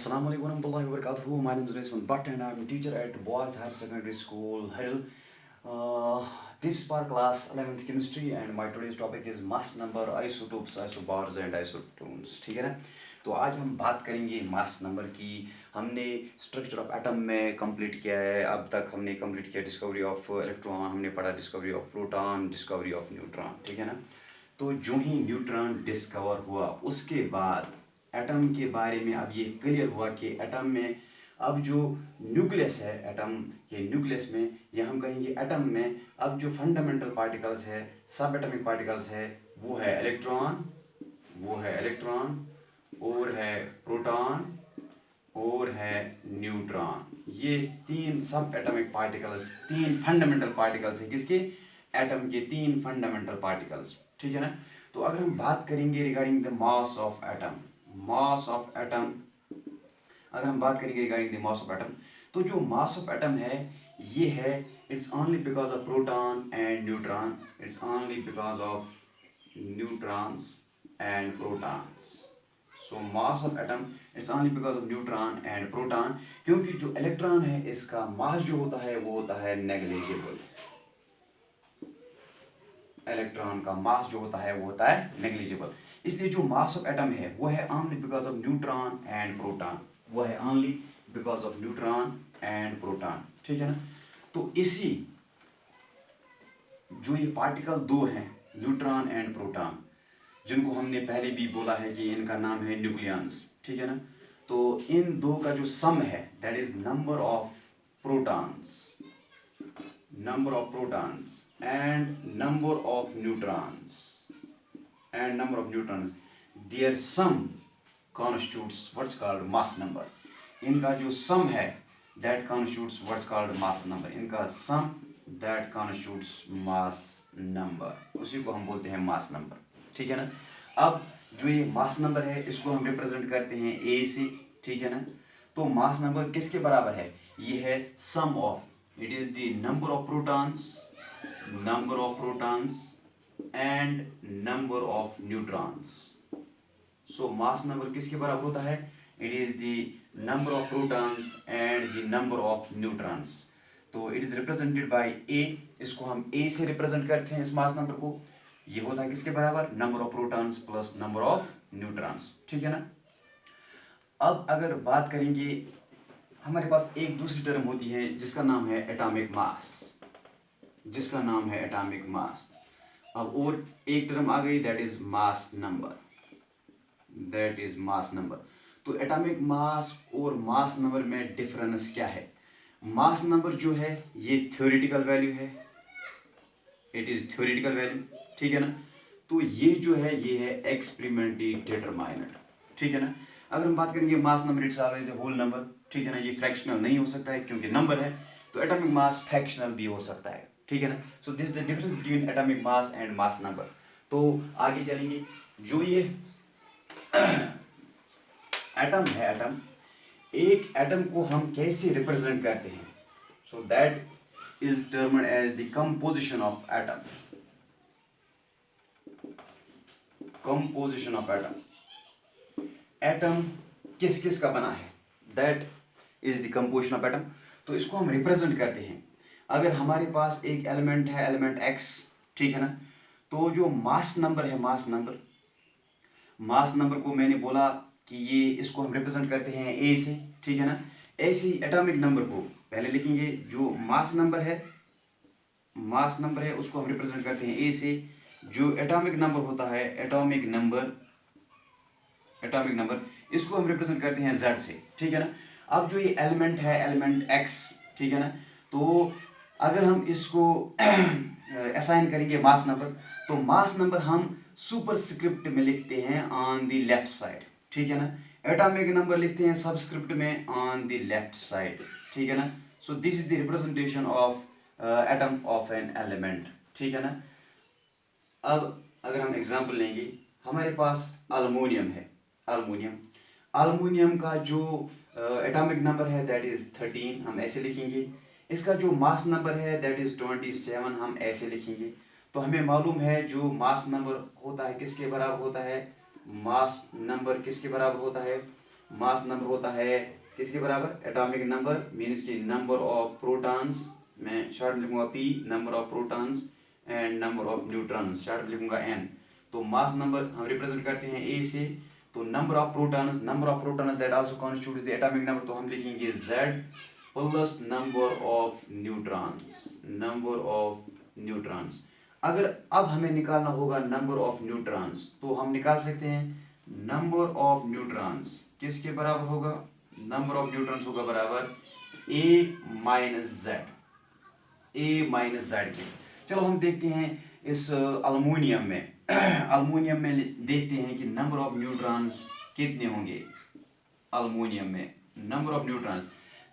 Assalamu alaikum warahmatullahi wabarakatuh. My name is Resman Bhatt and I'm a teacher at Boys Higher Secondary School, Haril. This is for class 11th chemistry and my today's topic is mass number, isotopes, isobars and isotones. ठीक है ना? तो आज हम बात करेंगे mass number की। हमने स्ट्रक्चर ऑफ एटम में कंप्लीट किया है। अब तक हमने कंप्लीट किया डिस्कवरी ऑफ इलेक्ट्रॉन, हमने पढ़ा discovery of proton, discovery of neutron. ठीक है ना? तो जो ही न्यूट्रॉन डिस्कवर हुआ उसके बाद एटम के बारे में अब ये क्लियर हुआ कि एटम में अब जो न्यूक्लियस है, एटम के न्यूक्लियस में या हम कहेंगे एटम में अब जो फंडामेंटल पार्टिकल्स है, सब एटॉमिक पार्टिकल्स है, वो है इलेक्ट्रॉन और है प्रोटॉन और है न्यूट्रॉन। ये तीन सब एटॉमिक पार्टिकल्स, तीन फंडामेंटल पार्टिकल्स है किसके? एटम के तीन फंडामेंटल पार्टिकल्स। ठीक है ना? तो अगर हम बात करेंगे regarding the mass of atom, अगर हम बात करेंगे regarding the mass of atom, तो जो मास ऑफ एटम है ये है it's only because of proton and neutron, it's only because of neutrons and protons. So mass of atom it's only because of neutron and proton, क्योंकि जो electron है इसका मास जो होता है वो होता है नेग्लिजिबल। इलेक्ट्रॉन का मास जो होता है वो होता है नेग्लिजिबल, इसलिए जो मास ऑफ एटम है वो है only because of neutron and proton, वो है only because of neutron and proton. ठीक है ना? तो इसी जो ये पार्टिकल दो हैं न्यूट्रॉन एंड प्रोटॉन, जिनको हमने पहले भी बोला है कि इनका नाम है न्यूक्लियॉन्स। ठीक है ना? तो इन दो का जो सम है that is number of protons and number of neutrons, their sum constitutes what's called mass number. इनका जो sum है that constitutes what's called mass number. इनका sum that constitutes mass number, उसी को हम बोलते हैं mass number. ठीक है ना? अब जो ये mass number है इसको हम रिप्रेजेंट करते हैं A से। ठीक है ना? तो mass number किसके बराबर है? ये है sum of, it is the number of protons and number of neutrons. So mass number किसके बराबर होता है? It is the number of protons and the number of neutrons. तो it is represented by A, इसको हम A से represent करते हैं इस मास नंबर को। ये होता है किसके बराबर? Number of protons plus number of neutrons. ठीक है ना? अब अगर बात करेंगे, हमारे पास एक दूसरी टर्म होती है जिसका नाम है एटॉमिक मास, अब और एक टर्म आ गई दैट इज मास नंबर। तो एटॉमिक मास और मास नंबर में डिफरेंस क्या है? मास नंबर जो है ये थ्योरेटिकल वैल्यू है, इट इज थ्योरेटिकल वैल्यू। ठीक है ना? तो ये जो है ये है एक्सपेरिमेंटली डिटरमाइंड। ठीक है ना? अगर हम बात करेंगे mass number it's always a whole number. ठीक है ना? ये फ्रैक्शनल नहीं हो सकता है क्योंकि नंबर है, तो एटॉमिक मास फ्रैक्शनल भी हो सकता है। ठीक है ना? So this is the difference between atomic mass and mass number. तो आगे चलेंगे, जो ये एटम है, एक एटम को हम कैसे रिप्रेजेंट करते हैं? So that is termed as the composition of atom. Atom किस किस का बना है, that is the composition of atom. तो इसको हम रिप्रेजेंट करते हैं। अगर हमारे पास एक एलिमेंट है, एलिमेंट एक्स, ठीक है ना? तो जो मास नंबर है, मास नंबर को मैंने बोला कि ये इसको हम रिप्रेजेंट करते हैं ए से। ठीक है ना? ऐसे ही एटॉमिक नंबर को पहले लिखेंगे, जो मास नंबर है उसको हम रिप्रेजेंट करते हैं ए से। जो एटॉमिक नंबर होता है, एटॉमिक नंबर इसको हम रिप्रेजेंट करते हैं जेड से। ठीक है ना? अब जो ये एलिमेंट है, एलिमेंट एक्स, ठीक है ना? तो अगर हम इसको असाइन करेंगे मास नंबर, तो मास नंबर हम सुपरस्क्रिप्ट में लिखते हैं ऑन द लेफ्ट साइड। ठीक है ना? एटॉमिक नंबर लिखते हैं सबस्क्रिप्ट में ऑन द लेफ्ट साइड। ठीक है ना? So this is the representation of atom of an element. ठीक है ना? अब अगर हम एग्जांपल लेंगे, हमारे पास अल्युमिनियम है। अल्युमिनियम का जो एटॉमिक नंबर है दैट इज 13, हम ऐसे लिखेंगे। इसका जो मास नंबर है दैट इज 27, हम ऐसे लिखेंगे। तो हमें मालूम है जो मास नंबर होता है किसके बराबर होता है? मास नंबर किसके बराबर होता है? मास नंबर होता है किसके बराबर, एटॉमिक नंबर मीन्स की नंबर ऑफ प्रोटॉन्स, मैं शॉर्ट में लिखूंगा P, number of protons and number of neutrons, short में लिखूंगा N। तो मास नंबर हम रिप्रेजेंट करते हैं A से, तो number of protons that also constitutes the atomic number, तो हम लिखेंगे Z plus number of neutrons. अगर अब हमें निकालना होगा नंबर ऑफ न्यूट्रॉन्स, तो हम निकाल सकते हैं नंबर ऑफ न्यूट्रॉन्स किसके बराबर होगा, नंबर ऑफ न्यूट्रॉन्स होगा बराबर ए माइनस जेड के। चलो हम देखते हैं इस अल्मोनियम में अल्मोनियम में देखते हैं कि नंबर ऑफ न्यूट्रॉन्स कितने होंगे अल्मोनियम में, number of neutrons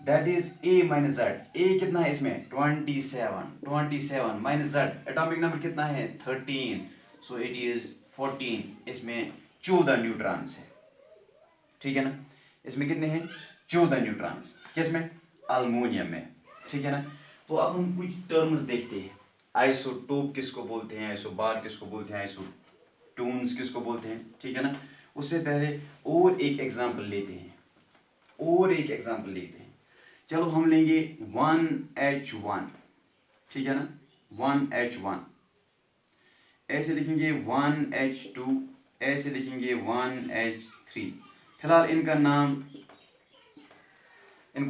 that is A minus Z. A कितना है इसमें 27 माइनस जेड एटॉमिक नंबर कितना है 13, सो इट इज 14, इसमें 14 न्यूट्रॉन्स है, ठीक है ना। इसमें कितने हैं 14 न्यूट्रॉन्स, किसमें अल्मोनियम में, ठीक है ना। तो अब हम कुछ टर्म्स देखते हैं, आइसोटोप किसको बोलते हैं, आइसोबार किसको बोलते हैं, आइसोटोन्स किसको बोलते हैं, ठीक है ना। उससे पहले और एक एग्जांपल लेते हैं, चलो हम लेंगे 1H1, ठीक है ना, 1H1, ऐसे लिखेंगे 1H2, ऐसे लिखेंगे 1H3। फिलहाल इनको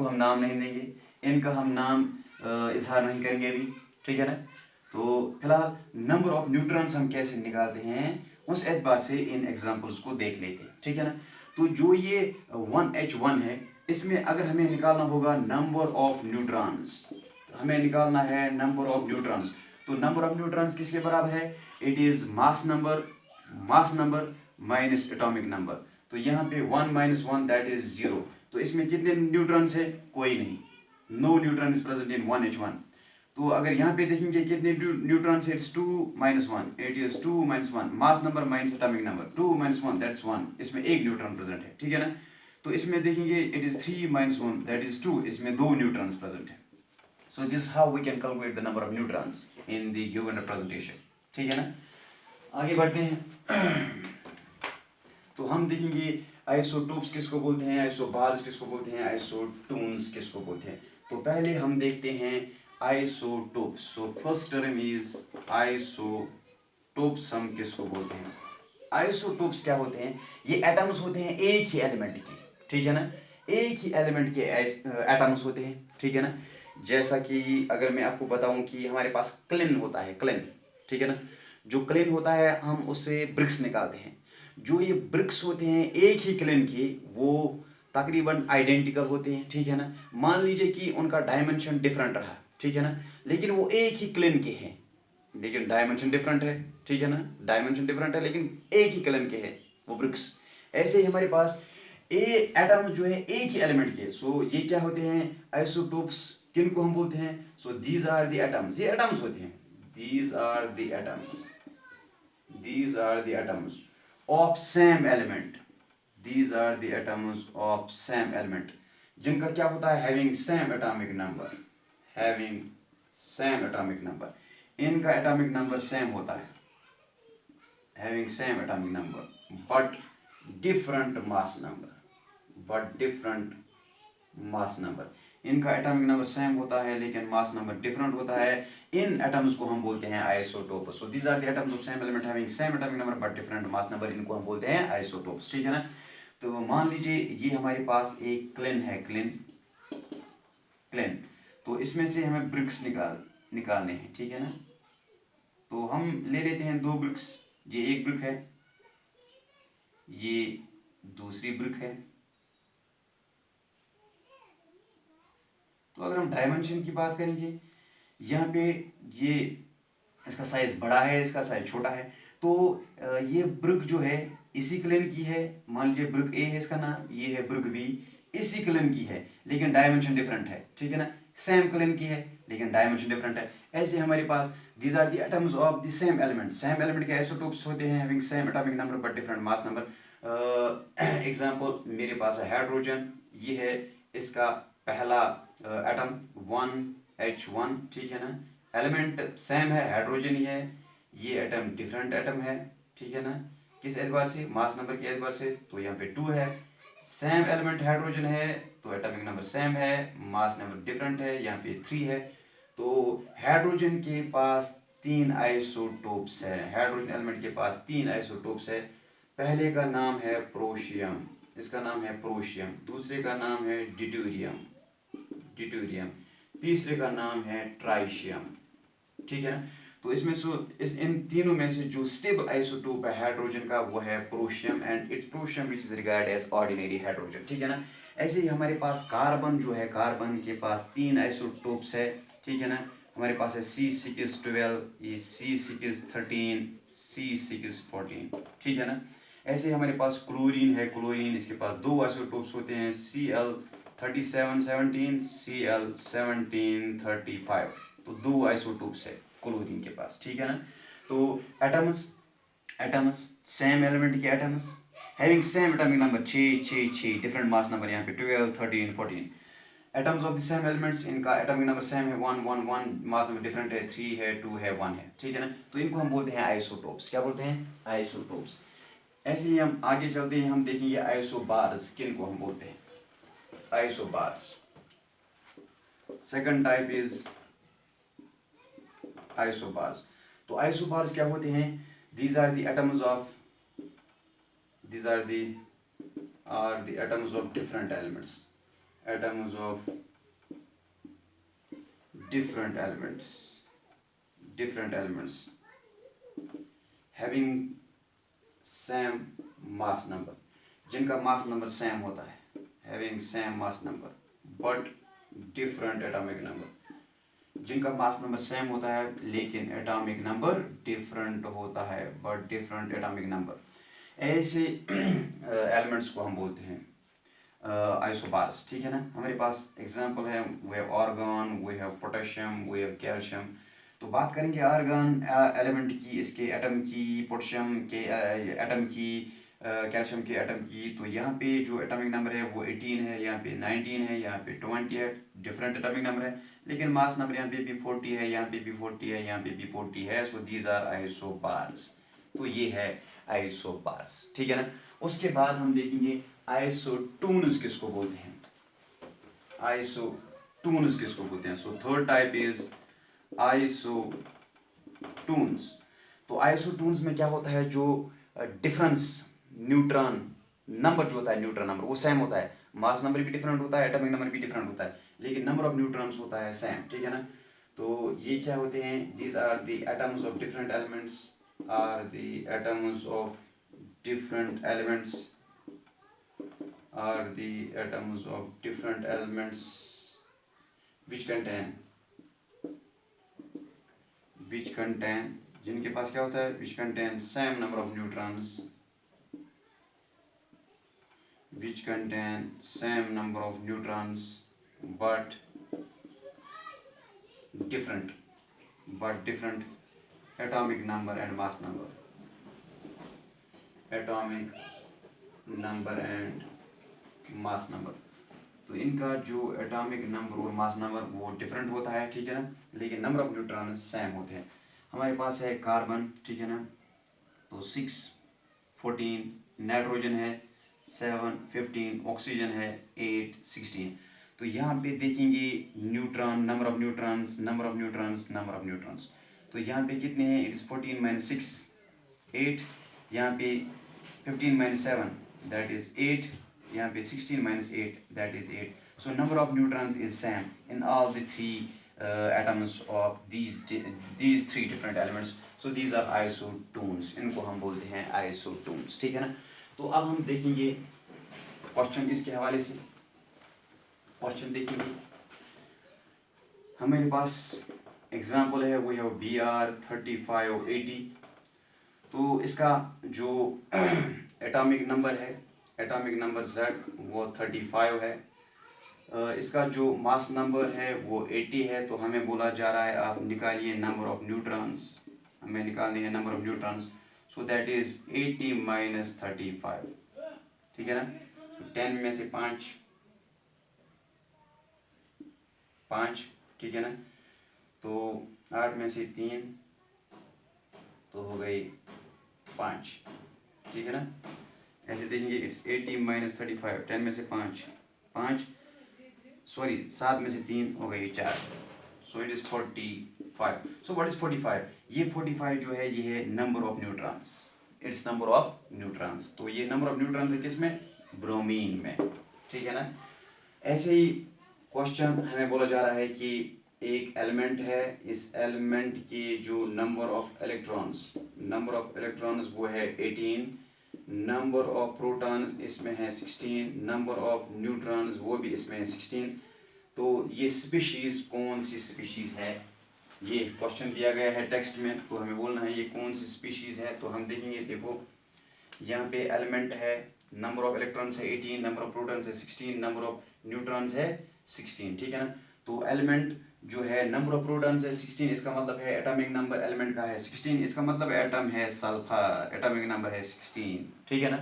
हम नाम नहीं देंगे, इनका हम नाम इजहार नहीं करेंगे अभी, ठीक है ना। तो फिलहाल नंबर ऑफ न्यूट्रॉन्स हम कैसे निकालते हैं उस एतबार से इन एग्जांपल्स को देख लेते हैं, ठीक है ना। तो जो ये 1H1 है, इसमें अगर हमें निकालना होगा नंबर ऑफ न्यूट्रॉन्स, हमें निकालना है नंबर ऑफ न्यूट्रॉन्स, तो नंबर ऑफ न्यूट्रॉन्स किसके बराबर है, it is mass number minus atomic number. तो यहाँ पे 1 - 1 दैट इज 0, तो इसमें कितने न्यूट्रॉन्स है, कोई नहीं, no neutron is present in 1H1। तो अगर यहाँ पे देखेंगे कितने न्यूट्रॉन्स है, it's 2 - 1, it is 2 - 1, mass number minus atomic number, 2 - 1 that's 1, इसमें एक न्यूट्रॉन प्रेजेंट है, ठीक है ना। तो इसमें देखेंगे इट इज 3 - 1 दैट इज 2, इसमें 2 न्यूट्रॉन्स प्रेजेंट है। So this how we can calculate the number of neutrons in the given representation, ठीक है ना। आगे बढ़ते हैं तो हम देखेंगे आइसोटोप्स किसको बोलते हैं, आइसोबार्स किसको बोलते हैं, आइसोटोन्स किसको बोलते हैं। तो पहले हम देखते हैं isotopes. So first term is isotopes, हम किसको बोलते हैं, आइसोटोप्स क्या होते हैं, ये एटम्स होते हैं एक ही एलिमेंट के, ठीक है ना, एक ही एलिमेंट के एटम्स होते हैं, ठीक है ना। जैसा कि अगर मैं आपको बताऊं कि हमारे पास क्लिन होता है, क्लिन, ठीक है ना, जो क्लिन होता है हम उससे ब्रिक्स निकालते हैं, जो ये ब्रिक्स होते हैं एक ही क्लिन के, वो तकरीबन आइडेंटिकल होते हैं, ठीक है ना। मान लीजिए कि उनका डायमेंशन डिफरेंट रहा, ठीक है ना, लेकिन वो एक ही क्लिन के हैं, लेकिन डायमेंशन डिफरेंट है, ठीक है ना, डायमेंशन डिफरेंट है लेकिन एक ही क्लिन के हैं वो ब्रिक्स। ऐसे ही हमारे पास एटम्स जो है एक ही एलिमेंट के, सो ये क्या होते हैं आइसोटोप्स, किन को हम बोलते हैं, so these are the atoms, ये एटम्स होते हैं, these are the atoms of same element, these are the atoms of same element, जिनका क्या होता है having same atomic number, इनका atomic number same होता है, having same atomic number but different mass number, इनका एटॉमिक नंबर सेम होता है लेकिन मास नंबर डिफरेंट होता है, इन एटम्स को हम बोलते हैं isotopes. So these are the atoms of same element having same atomic number but different mass number, इनको हम बोलते हैं आइसोटोप्स, ठीक है ना। तो मान लीजिए ये हमारे पास एक क्लिन है, क्लिन, तो इसमें से हमें ब्रिक्स निकालने हैं, ठीक है ना। तो हम ले लेते हैं 2 ब्रिक्स, ये एक ब्रिक है, ये दूसरी ब्रिक है। तो अगर हम डायमेंशन की बात करेंगे, यहाँ पे ये इसका साइज बड़ा है, इसका साइज छोटा है, तो ये ब्रिक जो है इसी क्लेन की है, मान लीजिए ब्रिक ए है इसका नाम, ये है ब्रिक बी, इसी क्लेन की है लेकिन डायमेंशन डिफरेंट है, ठीक है ना, सेम क्लेन की है लेकिन डायमेंशन डिफरेंट है। ऐसे हमारे पास these are the atoms of the same element के आइसोटोप्स होते हैं having same atomic number but different mass number. Example मेरे पास है हाइड्रोजन, ये है इसका पहला एटम 1H1, ठीक है ना, एलिमेंट सेम है, हाइड्रोजन ही है, ये एटम डिफरेंट एटम है, ठीक है ना, किस एतबार से, मास नंबर के एतबार से, तो यहाँ पे 2 है, सेम एलिमेंट हाइड्रोजन है तो एटॉमिक नंबर सेम है, मास नंबर डिफरेंट है, यहाँ पे 3 है। तो हाइड्रोजन के पास 3 आइसोटोप्स है, हाइड्रोजन एलिमेंट के पास 3 आइसोटोप्स है। पहले का नाम है प्रोशियम, इसका नाम है प्रोशियम। दूसरे का नाम है ड्यूटेरियम, ड्यूटेरियम। तीसरे का नाम है ट्राइशियम, ठीक है ना। तो इसमें इन तीनों में से जो स्टेबल आइसोटोप है हाइड्रोजन का वो है protium, and it's protium which is regard as ordinary hydrogen, ठीक है ना। ऐसे ही हमारे पास कार्बन जो है, कार्बन के पास 3 आइसोटोप्स है, ठीक है ना। हमारे पास है C612, ये C613, C614, ठीक है ना। ऐसे ही हमारे पास क्लोरीन है, क्लोरीन इसके पास 2 आइसोटोप्स होते हैं, Cl3717, Cl1735। तो 2 आइसोटोप्स है क्लोरीन के पास, ठीक है ना। तो एटम्स, एटम्स सेम एलिमेंट के atoms having same atomic number 6, different mass number यहाँ पे 12, 13, 14। Atoms of the same elements, इनका एटॉमिक नंबर सेम है 1, 1, 1, मास नंबर डिफरेंट है 3 है, 2 है, 1 है, ठीक है ना। तो इनको हम बोलते हैं आइसोटोप्स। क्या बोलते हैं? आइसोटोप्स। ऐसे ही हम आगे चलते हैं, हम देखेंगे आइसोबार्स किन को हम बोलते हैं। Isobars, second type is isobars. तो आइसोबार्स क्या होते हैं? these are the atoms of these are the atoms of different elements, atoms of different elements, different elements having same mass number, जिनका मास नंबर सेम होता है, having same mass number but different atomic number, जिनका mass number same होता है लेकिन atomic number different होता है, but different atomic number. ऐसे एलिमेंट्स को हम बोलते हैं आइसोबार्स, ठीक है ना। हमारे पास एग्जांपल है, we have argon, we have potassium, we have calcium. तो बात करेंगे आर्गन एलिमेंट की, इसके एटम की, पोटेशियम के एटम की, कैल्शियम के एटम की। तो यहाँ पे जो एटॉमिक नंबर है वो 18 है, यहाँ पे 19 है, यहाँ पे 20 है, डिफरेंट एटॉमिक नंबर है, लेकिन मास नंबर यहाँ पे भी 40 है, यहाँ पे भी 40 है, यहाँ पे भी 40 है। So these are isobars. तो ये है आइसोबार्स, ठीक है ना। उसके बाद हम देखेंगे आइसोटून्स किसको बोलते हैं, आइसोटून्स किसको बोलते हैं। So third type is isotones. तो आइसोटून्स में क्या होता है, जो डिफरेंस न्यूट्रॉन नंबर जो होता है, न्यूट्रॉन नंबर वो सेम होता है, मास नंबर भी डिफरेंट होता है, एटॉमिक नंबर भी डिफरेंट होता है, लेकिन नंबर ऑफ न्यूट्रॉन्स होता है सेम, ठीक है ना। तो ये क्या होते हैं, these are the atoms of different elements, are the atoms of different elements, are the atoms of different elements which contain जिनके पास क्या होता है, which contain same number of neutrons, which contain same number of neutrons but different atomic number and mass number, atomic number and mass number। तो इनका जो atomic number और mass number वो different होता है, ठीक है ना, लेकिन नंबर ऑफ न्यूट्रॉन सेम होते हैं। हमारे पास है कार्बन, ठीक है ना, तो 6, 14, नाइट्रोजन है 7, 15, ऑक्सीजन है 8, 16। तो यहाँ पे देखेंगे neutron, number of neutrons, number of neutrons, number of neutrons. तो यहाँ पे कितने हैं, इट्स 14 माइनस 6 8, यहाँ पे 15 माइनस 7 दैट इज 8, यहाँ पे 16 minus 8 that is 8। So number of neutrons is same in all the 3 atoms of these 3 different elements। so these are isotones, इनको हम बोलते हैं isotones, ठीक है ना। तो अब हम देखेंगे क्वेश्चन इसके हवाले से, क्वेश्चन देखेंगे। हमारे पास एग्जाम्पल है, वो है BR3580। तो इसका जो एटॉमिक नंबर है, एटॉमिक नंबर Z वो 35 है, इसका जो मास नंबर है वो 80 है। तो हमें बोला जा रहा है आप निकालिए नंबर ऑफ न्यूट्रॉन्स, हमें निकालने हैं number of neutrons. So that is 80 minus 35, ठीक है ना। सो 10 में से 5, ठीक है ना। तो 8 में से 3 तो हो गई 5, ठीक है ना। ऐसे देखेंगे इट्स 80 माइनस 35, 10 में से 5, 5 सॉरी 7 में से 3 हो गई 4, so it is 45. So what is 45? ये 45 जो है ये है number of neutrons, it's number of neutrons. तो ये नंबर ऑफ न्यूट्रॉन्स है किस में? ब्रोमीन में. ठीक है ना. ऐसे ही क्वेश्चन हमें बोला जा रहा है कि एक एलिमेंट है, इस एलिमेंट की जो नंबर ऑफ इलेक्ट्रॉन्स वो है 18, नंबर ऑफ प्रोटॉन्स इसमें है 16, नंबर ऑफ न्यूट्रॉन्स वो भी इसमें है 16. तो ये स्पीशीज कौन सी स्पीशीज है, ये क्वेश्चन दिया गया है टेक्स्ट में. तो हमें बोलना है ये कौन सी स्पीशीज है. तो हम देखेंगे, देखो यहाँ पे एलिमेंट है, नंबर ऑफ इलेक्ट्रॉन्स है 18, नंबर ऑफ प्रोटॉन्स है 16, नंबर ऑफ न्यूट्रॉन्स है 16. ठीक है ना. तो एलिमेंट जो है नंबर ऑफ प्रोटॉन्स है 16, इसका मतलब है एटॉमिक नंबर एलिमेंट का है 16, इसका मतलब एटम है सल्फर, एटॉमिक नंबर है 16. ठीक है ना.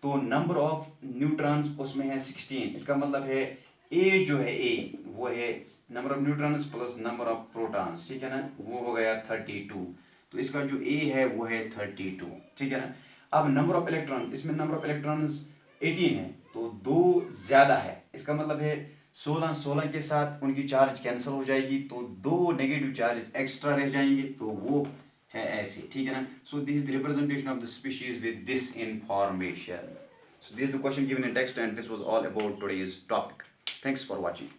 तो नंबर ऑफ न्यूट्रॉन्स उसमें है 16, इसका मतलब है ए जो है ए वो है number of neutrons plus number of protons. ठीक है ना. वो हो गया 32. तो इसका जो ए है वो है 32. ठीक है ना. अब नंबर ऑफ इलेक्ट्रॉन्स, इसमें नंबर ऑफ इलेक्ट्रॉन्स 18 है, तो 2 ज़्यादा है, इसका मतलब है 16 के साथ उनकी चार्ज कैंसिल हो जाएगी, तो 2 नेगेटिव चार्ज एक्स्ट्रा रह जाएंगे, तो वो है ऐसे. ठीक है ना. So this is the representation of the species with this information. So this is the question given in text and this was all about today's topic. Thanks for watching.